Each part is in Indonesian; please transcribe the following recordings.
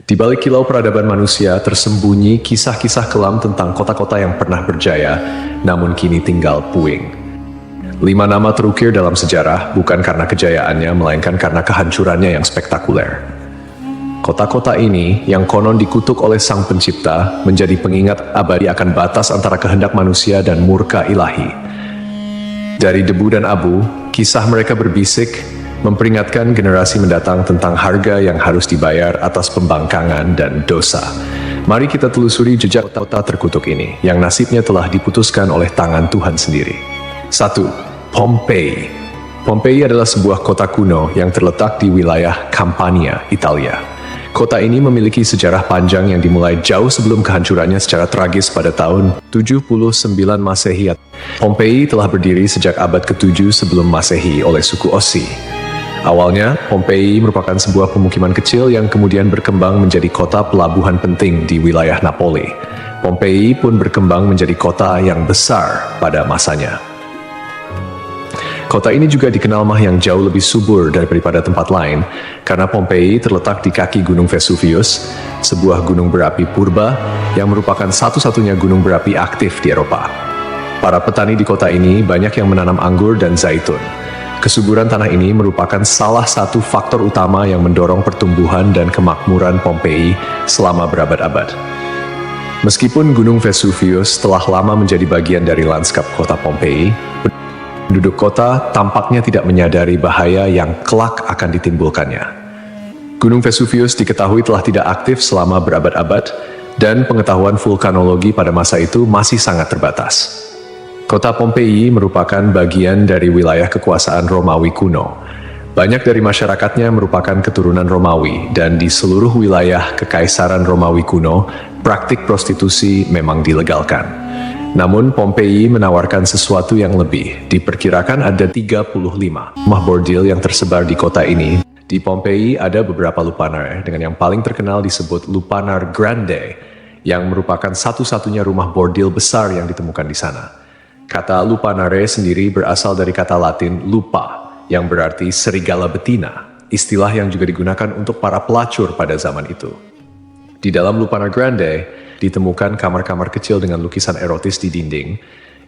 Di balik kilau peradaban manusia tersembunyi kisah-kisah kelam tentang kota-kota yang pernah berjaya, namun kini tinggal puing. 5 nama terukir dalam sejarah bukan karena kejayaannya, melainkan karena kehancurannya yang spektakuler. Kota-kota ini, yang konon dikutuk oleh Sang Pencipta, menjadi pengingat abadi akan batas antara kehendak manusia dan murka ilahi. Dari debu dan abu, kisah mereka berbisik, memperingatkan generasi mendatang tentang harga yang harus dibayar atas pembangkangan dan dosa. Mari kita telusuri jejak kota terkutuk ini, yang nasibnya telah diputuskan oleh tangan Tuhan sendiri. 1. Pompei. Pompei adalah sebuah kota kuno yang terletak di wilayah Campania, Italia. Kota ini memiliki sejarah panjang yang dimulai jauh sebelum kehancurannya secara tragis pada tahun 79 Masehi. Pompei telah berdiri sejak abad ke-7 sebelum Masehi oleh suku Ossi. Awalnya, Pompei merupakan sebuah pemukiman kecil yang kemudian berkembang menjadi kota pelabuhan penting di wilayah Napoli. Pompei pun berkembang menjadi kota yang besar pada masanya. Kota ini juga dikenal yang jauh lebih subur daripada tempat lain, karena Pompei terletak di kaki Gunung Vesuvius, sebuah gunung berapi purba yang merupakan satu-satunya gunung berapi aktif di Eropa. Para petani di kota ini banyak yang menanam anggur dan zaitun. Kesuburan tanah ini merupakan salah satu faktor utama yang mendorong pertumbuhan dan kemakmuran Pompei selama berabad-abad. Meskipun Gunung Vesuvius telah lama menjadi bagian dari lanskap kota Pompei, penduduk kota tampaknya tidak menyadari bahaya yang kelak akan ditimbulkannya. Gunung Vesuvius diketahui telah tidak aktif selama berabad-abad, dan pengetahuan vulkanologi pada masa itu masih sangat terbatas. Kota Pompei merupakan bagian dari wilayah kekuasaan Romawi kuno. Banyak dari masyarakatnya merupakan keturunan Romawi, dan di seluruh wilayah Kekaisaran Romawi kuno, praktik prostitusi memang dilegalkan. Namun Pompei menawarkan sesuatu yang lebih. Diperkirakan ada 35 rumah bordil yang tersebar di kota ini. Di Pompei ada beberapa lupanar, dengan yang paling terkenal disebut Lupanar Grande, yang merupakan satu-satunya rumah bordil besar yang ditemukan di sana. Kata lupanare sendiri berasal dari kata Latin lupa, yang berarti serigala betina, istilah yang juga digunakan untuk para pelacur pada zaman itu. Di dalam Lupanar Grande, ditemukan kamar-kamar kecil dengan lukisan erotis di dinding,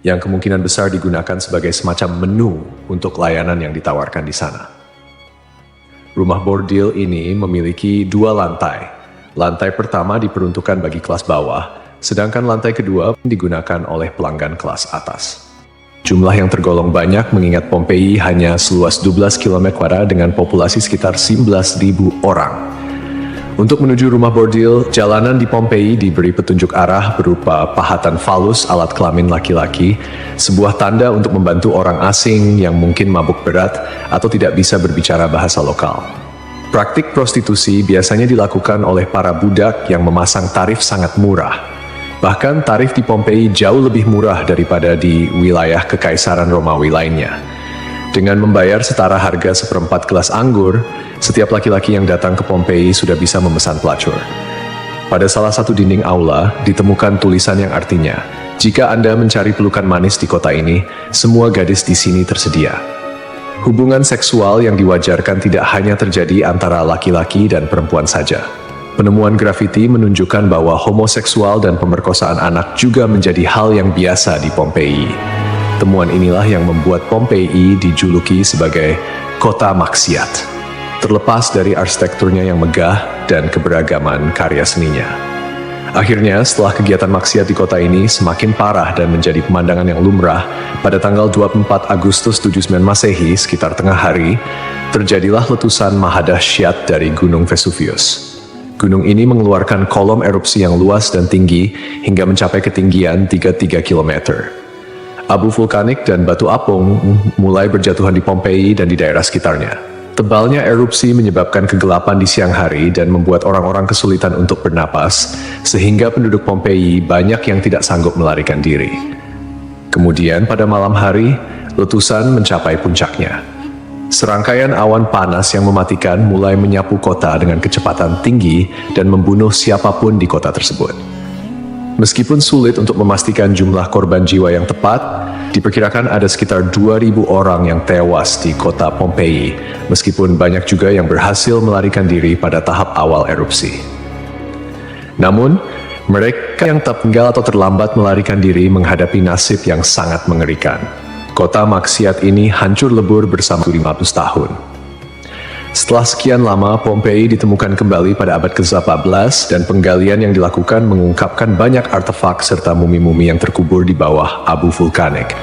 yang kemungkinan besar digunakan sebagai semacam menu untuk layanan yang ditawarkan di sana. Rumah bordil ini memiliki 2 lantai. Lantai pertama diperuntukkan bagi kelas bawah, sedangkan lantai kedua digunakan oleh pelanggan kelas atas. Jumlah yang tergolong banyak mengingat Pompei hanya seluas 12 km² dengan populasi sekitar 11.000 orang. Untuk menuju rumah bordil, jalanan di Pompei diberi petunjuk arah berupa pahatan falus alat kelamin laki-laki, sebuah tanda untuk membantu orang asing yang mungkin mabuk berat atau tidak bisa berbicara bahasa lokal. Praktik prostitusi biasanya dilakukan oleh para budak yang memasang tarif sangat murah. Bahkan tarif di Pompei jauh lebih murah daripada di wilayah Kekaisaran Romawi lainnya. Dengan membayar setara harga seperempat gelas anggur, setiap laki-laki yang datang ke Pompei sudah bisa memesan pelacur. Pada salah satu dinding aula, ditemukan tulisan yang artinya, "Jika Anda mencari pelukan manis di kota ini, semua gadis di sini tersedia." Hubungan seksual yang diwajarkan tidak hanya terjadi antara laki-laki dan perempuan saja. Penemuan grafiti menunjukkan bahwa homoseksual dan pemerkosaan anak juga menjadi hal yang biasa di Pompei. Temuan inilah yang membuat Pompei dijuluki sebagai kota maksiat, terlepas dari arsitekturnya yang megah dan keberagaman karya seninya. Akhirnya, setelah kegiatan maksiat di kota ini semakin parah dan menjadi pemandangan yang lumrah, pada tanggal 24 Agustus 79 Masehi, sekitar tengah hari, terjadilah letusan mahadahsyat dari Gunung Vesuvius. Gunung ini mengeluarkan kolom erupsi yang luas dan tinggi hingga mencapai ketinggian 33 km. Abu vulkanik dan batu apung mulai berjatuhan di Pompei dan di daerah sekitarnya. Tebalnya erupsi menyebabkan kegelapan di siang hari dan membuat orang-orang kesulitan untuk bernapas, sehingga penduduk Pompei banyak yang tidak sanggup melarikan diri. Kemudian pada malam hari, letusan mencapai puncaknya. Serangkaian awan panas yang mematikan mulai menyapu kota dengan kecepatan tinggi dan membunuh siapapun di kota tersebut. Meskipun sulit untuk memastikan jumlah korban jiwa yang tepat, diperkirakan ada sekitar 2.000 orang yang tewas di kota Pompei, meskipun banyak juga yang berhasil melarikan diri pada tahap awal erupsi. Namun, mereka yang tertinggal atau terlambat melarikan diri menghadapi nasib yang sangat mengerikan. Kota maksiat ini hancur lebur bersama 500 tahun. Setelah sekian lama, Pompei ditemukan kembali pada abad ke-14 dan penggalian yang dilakukan mengungkapkan banyak artefak serta mumi-mumi yang terkubur di bawah abu vulkanik.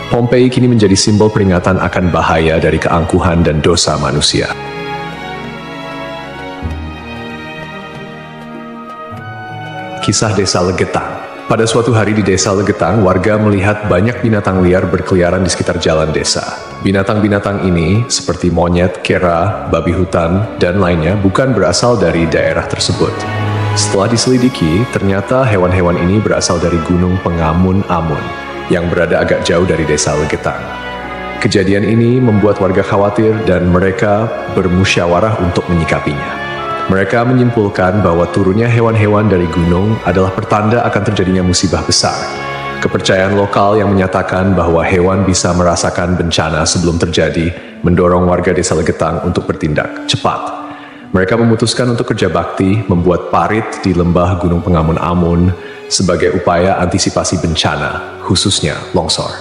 Pompei kini menjadi simbol peringatan akan bahaya dari keangkuhan dan dosa manusia. Kisah Desa Legetang. Pada suatu hari di Desa Legetang, warga melihat banyak binatang liar berkeliaran di sekitar jalan desa. Binatang-binatang ini, seperti monyet, kera, babi hutan, dan lainnya, bukan berasal dari daerah tersebut. Setelah diselidiki, ternyata hewan-hewan ini berasal dari Gunung Pengamun-Amun, yang berada agak jauh dari Desa Legetang. Kejadian ini membuat warga khawatir dan mereka bermusyawarah untuk menyikapinya. Mereka menyimpulkan bahwa turunnya hewan-hewan dari gunung adalah pertanda akan terjadinya musibah besar. Kepercayaan lokal yang menyatakan bahwa hewan bisa merasakan bencana sebelum terjadi mendorong warga Desa Legetang untuk bertindak cepat. Mereka memutuskan untuk kerja bakti membuat parit di lembah Gunung Pengamun-Amun sebagai upaya antisipasi bencana, khususnya longsor.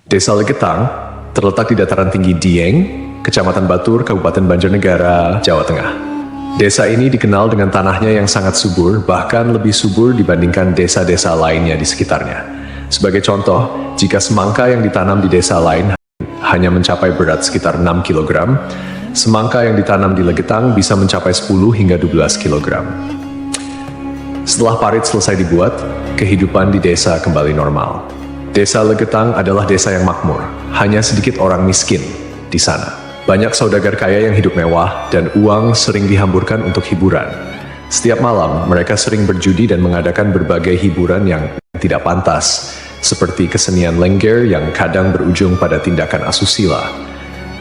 Desa Legetang terletak di dataran tinggi Dieng, Kecamatan Batur, Kabupaten Banjarnegara, Jawa Tengah. Desa ini dikenal dengan tanahnya yang sangat subur, bahkan lebih subur dibandingkan desa-desa lainnya di sekitarnya. Sebagai contoh, jika semangka yang ditanam di desa lain hanya mencapai berat sekitar 6 kg, semangka yang ditanam di Legetang bisa mencapai 10 hingga 12 kg. Setelah parit selesai dibuat, kehidupan di desa kembali normal. Desa Legetang adalah desa yang makmur, hanya sedikit orang miskin di sana. Banyak saudagar kaya yang hidup mewah dan uang sering dihamburkan untuk hiburan. Setiap malam, mereka sering berjudi dan mengadakan berbagai hiburan yang tidak pantas, seperti kesenian lengger yang kadang berujung pada tindakan asusila.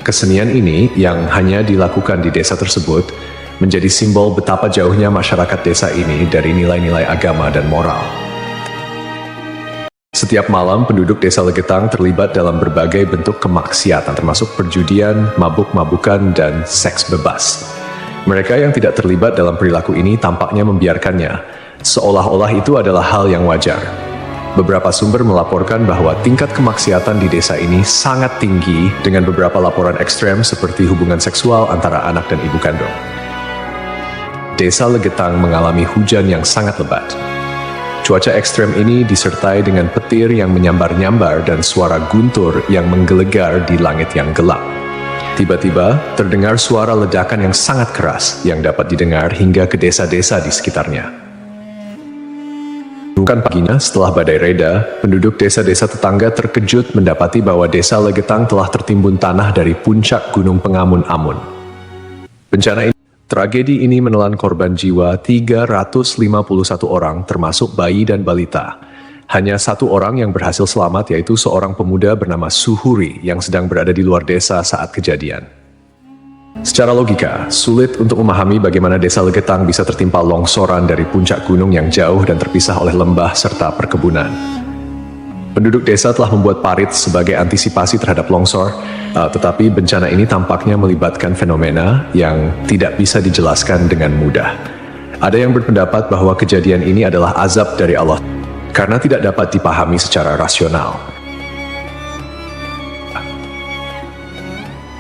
Kesenian ini yang hanya dilakukan di desa tersebut menjadi simbol betapa jauhnya masyarakat desa ini dari nilai-nilai agama dan moral. Setiap malam, penduduk Desa Legetang terlibat dalam berbagai bentuk kemaksiatan, termasuk perjudian, mabuk-mabukan, dan seks bebas. Mereka yang tidak terlibat dalam perilaku ini tampaknya membiarkannya, seolah-olah itu adalah hal yang wajar. Beberapa sumber melaporkan bahwa tingkat kemaksiatan di desa ini sangat tinggi, dengan beberapa laporan ekstrem seperti hubungan seksual antara anak dan ibu kandung. Desa Legetang mengalami hujan yang sangat lebat. Cuaca ekstrem ini disertai dengan petir yang menyambar-nyambar dan suara guntur yang menggelegar di langit yang gelap. Tiba-tiba, terdengar suara ledakan yang sangat keras yang dapat didengar hingga ke desa-desa di sekitarnya. Bukan paginya, setelah badai reda, penduduk desa-desa tetangga terkejut mendapati bahwa Desa Legetang telah tertimbun tanah dari puncak Gunung Pengamun-Amun. Tragedi ini menelan korban jiwa 351 orang, termasuk bayi dan balita. Hanya satu orang yang berhasil selamat, yaitu seorang pemuda bernama Suhuri yang sedang berada di luar desa saat kejadian. Secara logika, sulit untuk memahami bagaimana Desa Legetang bisa tertimpa longsoran dari puncak gunung yang jauh dan terpisah oleh lembah serta perkebunan. Penduduk desa telah membuat parit sebagai antisipasi terhadap longsor, tetapi bencana ini tampaknya melibatkan fenomena yang tidak bisa dijelaskan dengan mudah. Ada yang berpendapat bahwa kejadian ini adalah azab dari Allah, karena tidak dapat dipahami secara rasional.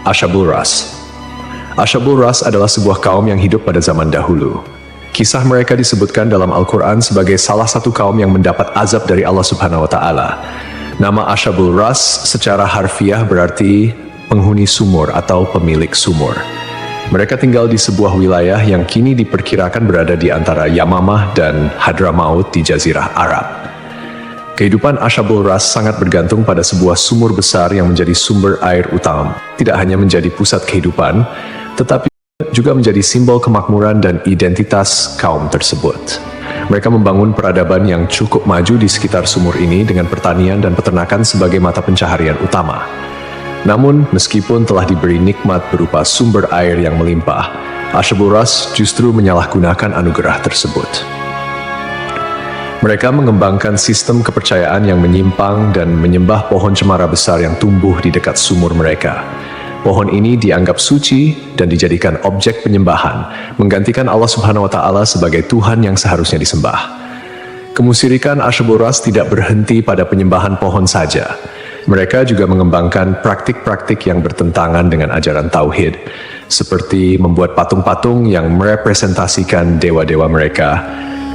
Ashabul Ras. Ashabul Ras adalah sebuah kaum yang hidup pada zaman dahulu. Kisah mereka disebutkan dalam Al-Quran sebagai salah satu kaum yang mendapat azab dari Allah Subhanahu wa Ta'ala. Nama Ashabul Ras secara harfiah berarti penghuni sumur atau pemilik sumur. Mereka tinggal di sebuah wilayah yang kini diperkirakan berada di antara Yamamah dan Hadramaut di Jazirah Arab. Kehidupan Ashabul Ras sangat bergantung pada sebuah sumur besar yang menjadi sumber air utama. Tidak hanya menjadi pusat kehidupan, tetapi juga menjadi simbol kemakmuran dan identitas kaum tersebut. Mereka membangun peradaban yang cukup maju di sekitar sumur ini dengan pertanian dan peternakan sebagai mata pencaharian utama. Namun, meskipun telah diberi nikmat berupa sumber air yang melimpah, Ashabul Ras justru menyalahgunakan anugerah tersebut. Mereka mengembangkan sistem kepercayaan yang menyimpang dan menyembah pohon cemara besar yang tumbuh di dekat sumur mereka. Pohon ini dianggap suci dan dijadikan objek penyembahan, menggantikan Allah Subhanahu wa Ta'ala sebagai Tuhan yang seharusnya disembah. Kemusyrikan Asyabul Ras tidak berhenti pada penyembahan pohon saja. Mereka juga mengembangkan praktik-praktik yang bertentangan dengan ajaran Tauhid, seperti membuat patung-patung yang merepresentasikan dewa-dewa mereka,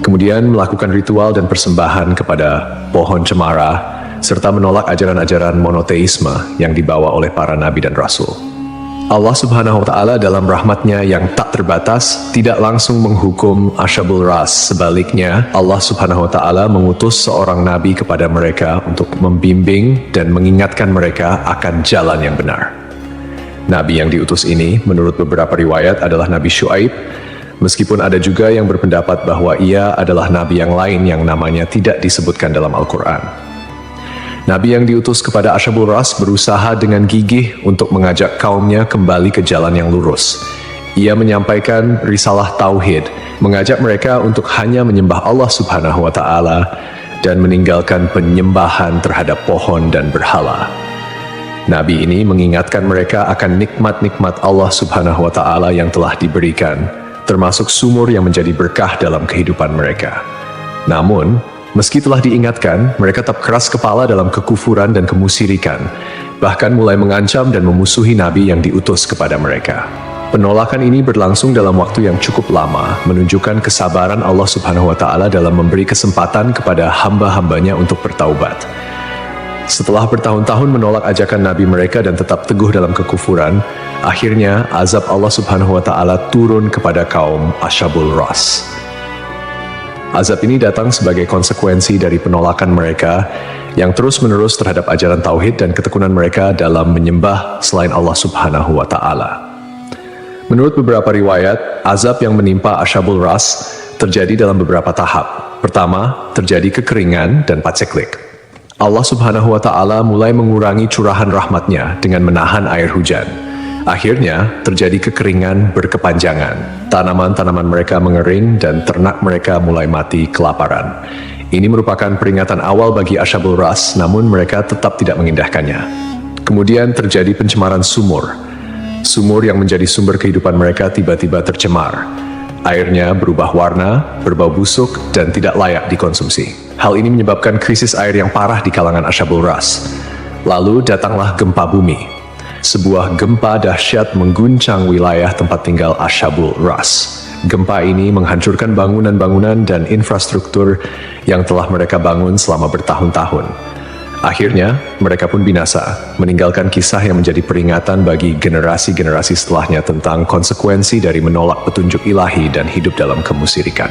kemudian melakukan ritual dan persembahan kepada pohon cemara, serta menolak ajaran-ajaran monoteisme yang dibawa oleh para nabi dan rasul. Allah Subhanahu wa Ta'ala dalam rahmatnya yang tak terbatas tidak langsung menghukum Asyabul Ras. Sebaliknya, Allah Subhanahu wa Ta'ala mengutus seorang nabi kepada mereka untuk membimbing dan mengingatkan mereka akan jalan yang benar. Nabi yang diutus ini, menurut beberapa riwayat, adalah Nabi Syuaib, meskipun ada juga yang berpendapat bahwa ia adalah nabi yang lain yang namanya tidak disebutkan dalam Al-Quran. Nabi yang diutus kepada Asyabul Ras berusaha dengan gigih untuk mengajak kaumnya kembali ke jalan yang lurus. Ia menyampaikan risalah Tauhid, mengajak mereka untuk hanya menyembah Allah Subhanahu wa Ta'ala dan meninggalkan penyembahan terhadap pohon dan berhala. Nabi ini mengingatkan mereka akan nikmat-nikmat Allah Subhanahu wa Ta'ala yang telah diberikan, termasuk sumur yang menjadi berkah dalam kehidupan mereka. Namun, meski telah diingatkan, mereka tetap keras kepala dalam kekufuran dan kemusyrikan, bahkan mulai mengancam dan memusuhi Nabi yang diutus kepada mereka. Penolakan ini berlangsung dalam waktu yang cukup lama, menunjukkan kesabaran Allah Subhanahu wa Ta'ala dalam memberi kesempatan kepada hamba-hambanya untuk bertaubat. Setelah bertahun-tahun menolak ajakan Nabi mereka dan tetap teguh dalam kekufuran, akhirnya azab Allah Subhanahu wa Ta'ala turun kepada kaum Asyabul Ras. Azab ini datang sebagai konsekuensi dari penolakan mereka yang terus-menerus terhadap ajaran Tauhid dan ketekunan mereka dalam menyembah selain Allah Subhanahu wa Ta'ala. Menurut beberapa riwayat, azab yang menimpa Asyabul Ras terjadi dalam beberapa tahap. Pertama, terjadi kekeringan dan paceklik. Allah Subhanahu wa Ta'ala mulai mengurangi curahan rahmatnya dengan menahan air hujan. Akhirnya, terjadi kekeringan berkepanjangan. Tanaman-tanaman mereka mengering dan ternak mereka mulai mati kelaparan. Ini merupakan peringatan awal bagi Asyabul Ras, namun mereka tetap tidak mengindahkannya. Kemudian terjadi pencemaran sumur. Sumur yang menjadi sumber kehidupan mereka tiba-tiba tercemar. Airnya berubah warna, berbau busuk, dan tidak layak dikonsumsi. Hal ini menyebabkan krisis air yang parah di kalangan Asyabul Ras. Lalu datanglah gempa bumi. Sebuah gempa dahsyat mengguncang wilayah tempat tinggal Asyabul Ras. Gempa ini menghancurkan bangunan-bangunan dan infrastruktur yang telah mereka bangun selama bertahun-tahun. Akhirnya, mereka pun binasa, meninggalkan kisah yang menjadi peringatan bagi generasi-generasi setelahnya tentang konsekuensi dari menolak petunjuk ilahi dan hidup dalam kemusyrikan.